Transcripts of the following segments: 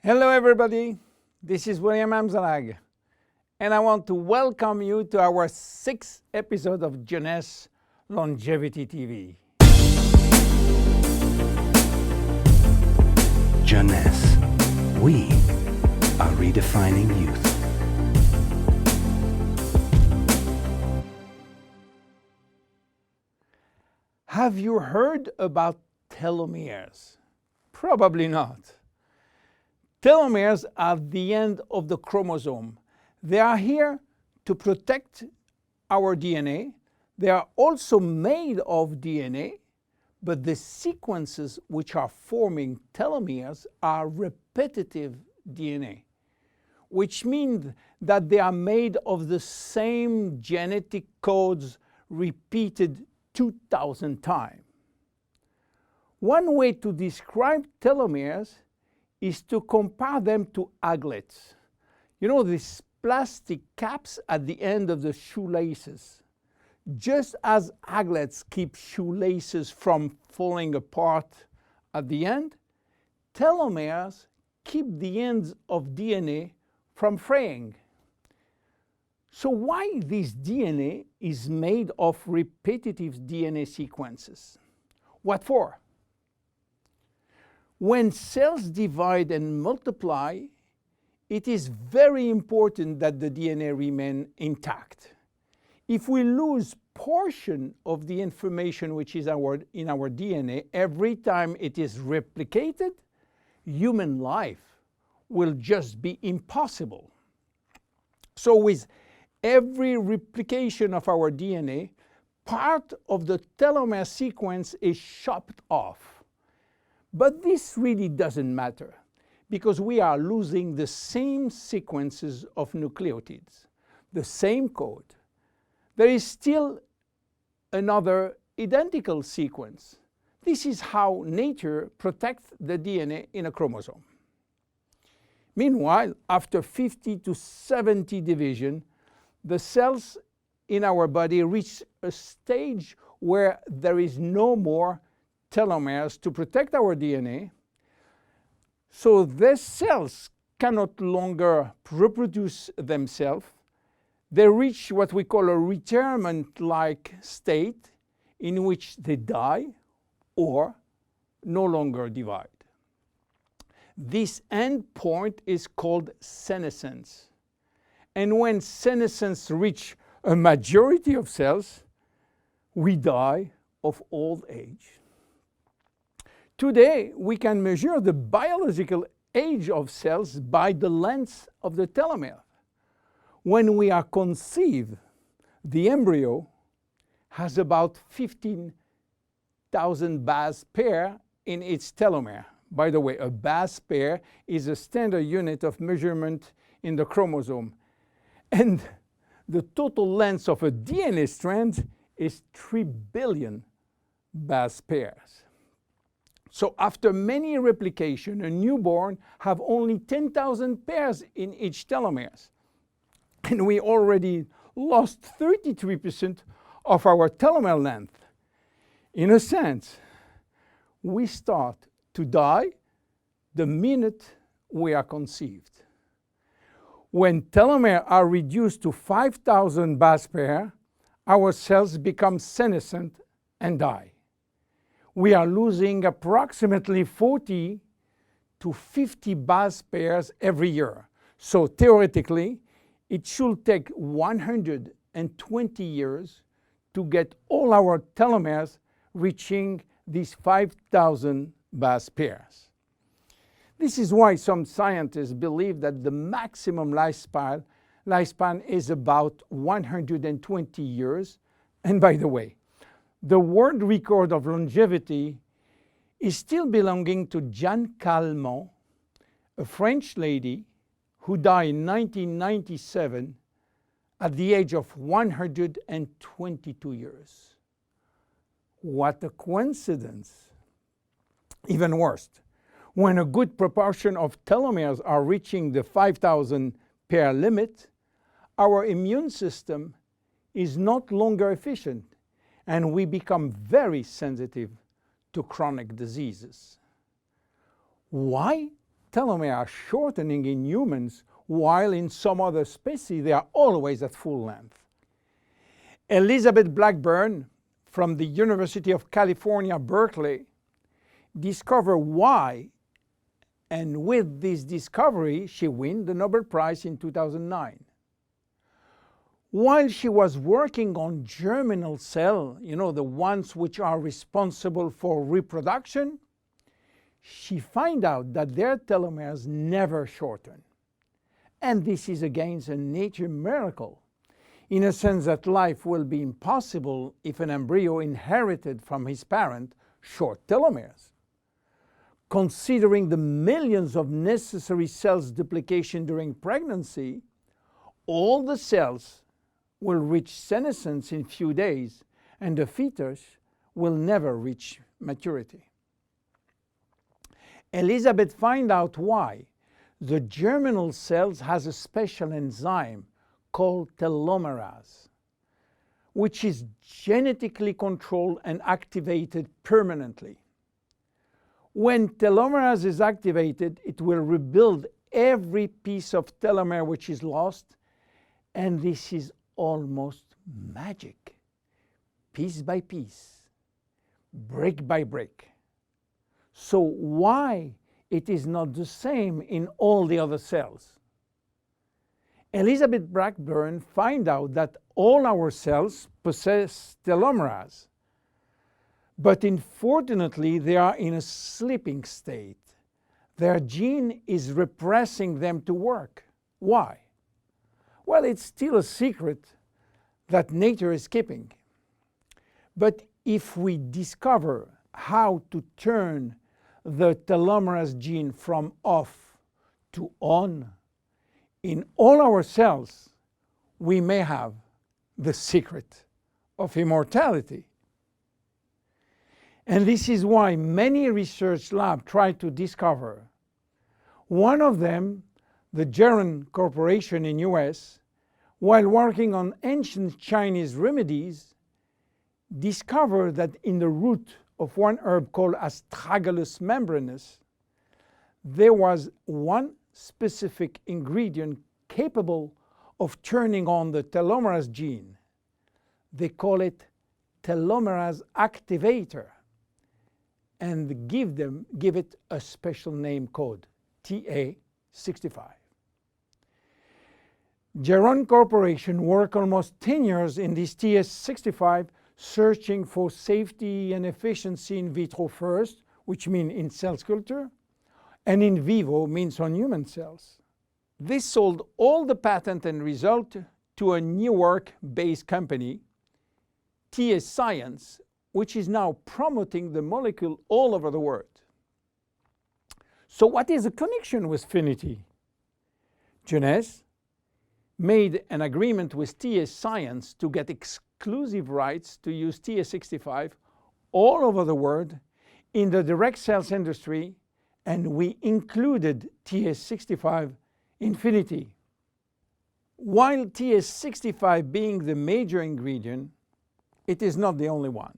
Hello everybody, this is William Amzalag, and I want to welcome you to our 6th episode of Jeunesse Longevity TV. Jeunesse, we are redefining youth. Have you heard about telomeres? Probably not. Telomeres are the end of the chromosome. They are here to protect our DNA. They are also made of DNA, but the sequences which are forming telomeres are repetitive DNA, which means that they are made of the same genetic codes repeated 2,000 times. One way to describe telomeres is to compare them to aglets. You know, these plastic caps at the end of the shoelaces. Just as aglets keep shoelaces from falling apart at the end, telomeres keep the ends of DNA from fraying. So why this DNA is made of repetitive DNA sequences? What for? When cells divide and multiply, it is very important that the DNA remain intact. If we lose portion of the information which is in our DNA every time it is replicated, human life will just be impossible. So with every replication of our DNA, part of the telomere sequence is chopped off. But this really doesn't matter, because we are losing the same sequences of nucleotides, the same code. There is still another identical sequence. This is how nature protects the DNA in a chromosome. Meanwhile, after 50 to 70 division, the cells in our body reach a stage where there is no more telomeres to protect our DNA. So these cells cannot longer reproduce themselves. They reach what we call a retirement-like state in which they die or no longer divide. This end point is called senescence. And when senescence reaches a majority of cells, we die of old age. Today, we can measure the biological age of cells by the length of the telomere. When we are conceived, the embryo has about 15,000 base pair in its telomere. By the way, a base pair is a standard unit of measurement in the chromosome. And the total length of a DNA strand is 3 billion base pairs. So after many replications, a newborn have only 10,000 pairs in each telomeres. And we already lost 33% of our telomere length. In a sense, we start to die the minute we are conceived. When telomeres are reduced to 5,000 base pairs, our cells become senescent and die. We are losing approximately 40 to 50 base pairs every year. So theoretically, it should take 120 years to get all our telomeres reaching these 5,000 base pairs. This is why some scientists believe that the maximum lifespan is about 120 years. And by the way, the world record of longevity is still belonging to Jeanne Calment, a French lady who died in 1997 at the age of 122 years. What a coincidence! Even worse, when a good proportion of telomeres are reaching the 5,000 pair limit, our immune system is not longer efficient, and we become very sensitive to chronic diseases. Why telomeres are shortening in humans, while in some other species they are always at full length. Elizabeth Blackburn from the University of California, Berkeley, discovered why, and with this discovery she won the Nobel Prize in 2009. While she was working on germinal cells, the ones which are responsible for reproduction, she found out that their telomeres never shorten. And this is against a nature miracle, in a sense that life will be impossible if an embryo inherited from his parent short telomeres. Considering the millions of necessary cells duplication during pregnancy, all the cells will reach senescence in few days, and the fetus will never reach maturity. Elizabeth found out why. The germinal cells has a special enzyme called telomerase, which is genetically controlled and activated permanently. When telomerase is activated, it will rebuild every piece of telomere which is lost, and this is almost magic. Piece by piece, brick by brick. So why it is not the same in all the other cells? Elizabeth Blackburn found out that all our cells possess telomerase, but unfortunately they are in a sleeping state. Their gene is repressing them to work. Why? Well, it's still a secret that nature is keeping. But if we discover how to turn the telomerase gene from off to on in all our cells, we may have the secret of immortality. And this is why many research labs try to discover. One of them, the Geron Corporation in US, while working on ancient Chinese remedies, discovered that in the root of one herb called Astragalus membranus, there was one specific ingredient capable of turning on the telomerase gene. They call it telomerase activator, and give it a special name code, TA65. Geron Corporation worked almost 10 years in this TA65, searching for safety and efficiency in vitro first, which means in cell culture, and in vivo means on human cells. This sold all the patent and result to a New York-based company, TA Science, which is now promoting the molecule all over the world. So what is the connection with Finiti? Jeunesse made an agreement with TA Science to get exclusive rights to use TA65 all over the world in the direct sales industry, and we included TA65 in Finiti. While TA65 being the major ingredient, it is not the only one.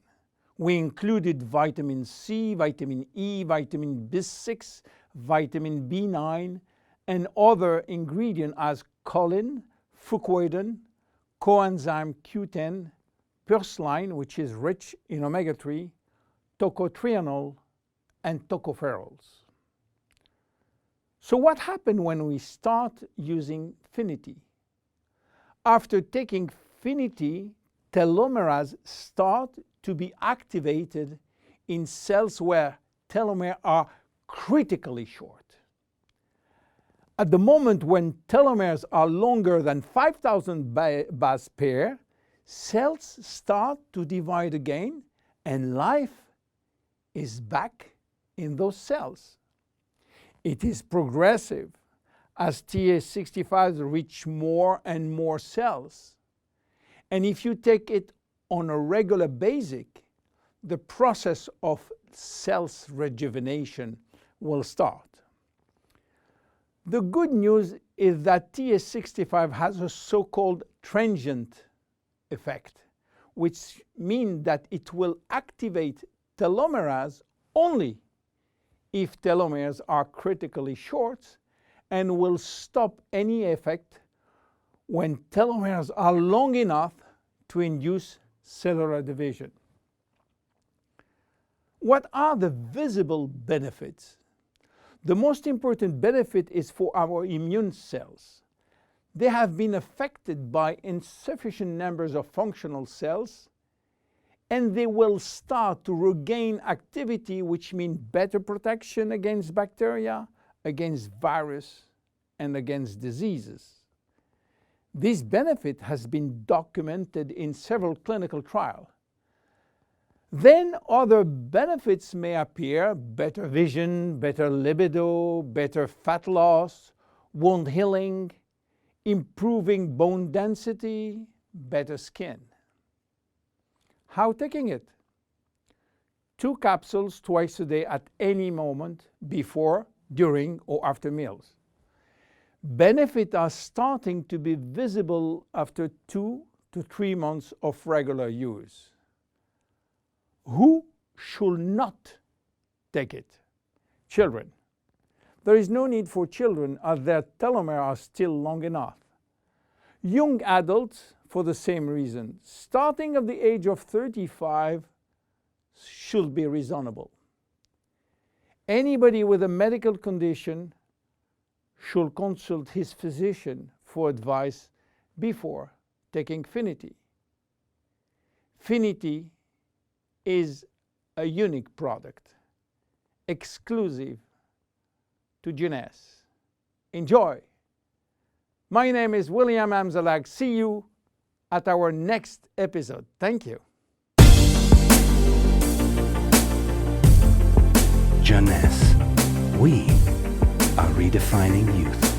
We included vitamin C, vitamin E, vitamin B6, vitamin B9, and other ingredients as choline, fucoidan, coenzyme Q10, purslane, which is rich in omega-3, tocotrienol, and tocopherols. So what happened when we start using Finiti? After taking Finiti, telomerase start to be activated in cells where telomeres are critically short. At the moment when telomeres are longer than 5,000 base pair, cells start to divide again, and life is back in those cells. It is progressive as TA65 reach more and more cells. And if you take it on a regular basis, the process of cells rejuvenation will start. The good news is that TA65 has a so-called transient effect, which means that it will activate telomerase only if telomeres are critically short and will stop any effect when telomeres are long enough to induce cellular division. What are the visible benefits? The most important benefit is for our immune cells. They have been affected by insufficient numbers of functional cells, and they will start to regain activity, which means better protection against bacteria, against virus, and against diseases. This benefit has been documented in several clinical trials. Then other benefits may appear: better vision, better libido, better fat loss, wound healing, improving bone density, better skin. How taking it? 2 capsules twice a day at any moment, before, during, or after meals. Benefits are starting to be visible after 2 to 3 months of regular use. Who should not take it? Children. There is no need for children, as their telomeres are still long enough. Young adults, for the same reason, starting at the age of 35, should be reasonable. Anybody with a medical condition should consult his physician for advice before taking Finiti. Finiti is a unique product, exclusive to Jeunesse. Enjoy! My name is William Amzalag. See you at our next episode. Thank you. Jeunesse. We are redefining youth.